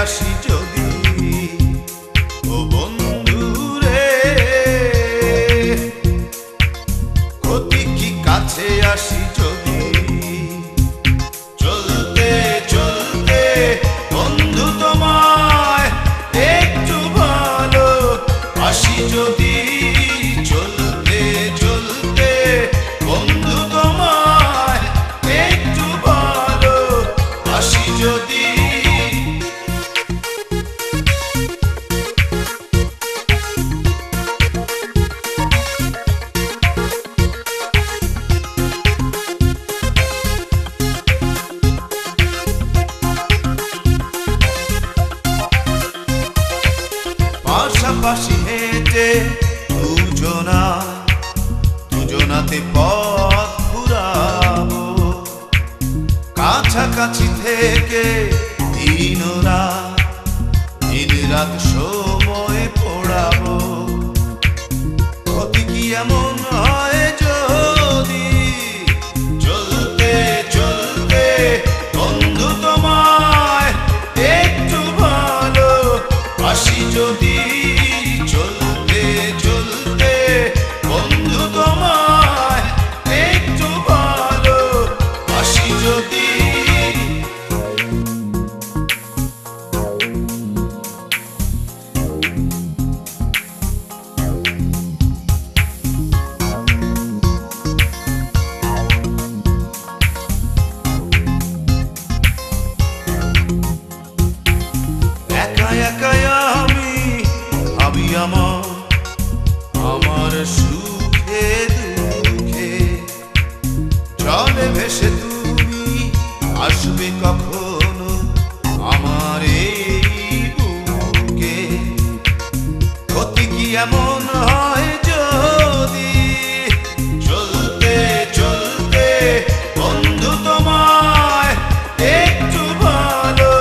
আসি যদি ও বন্ধু রে, ক্ষতি কি কাছে আসি যদি, চলতে চলতে বন্ধু তোমায় একটু ভালো আসি যদি, চলতে চলতে বন্ধু তোমায় একটু ভালো আসি যদি। পাশাপাশি হেঁটে দুজনাতে পথ ঘুরাবো, কাছাকাছি থেকে দিন রাত সময় পড়াবো। ক্ষতি কি এমন হয় যদি, চলতে চলতে বন্ধু তোমায় একটু ভালো আসি যদি, চলতে চলতে বন্ধু তোমায় একটু ভালো আসি যদি। একাই আমি ভাবি আমার সুখে দুঃখে, জলে ভেসে তুমি আসবে কখনো আমার এই বুকে। ক্ষতি কি এমন হয় যদি, চলতে চলতে বন্ধু তোমায় একটু ভালো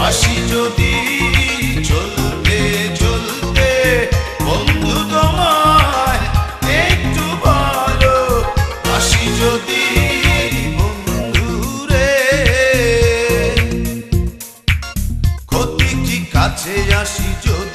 আসি যদি, চলতে চলতে বন্ধু তোমায় একটু ভালো আসি যদি, বন্ধু রে, ক্ষতি কি কাছে আসি যদি।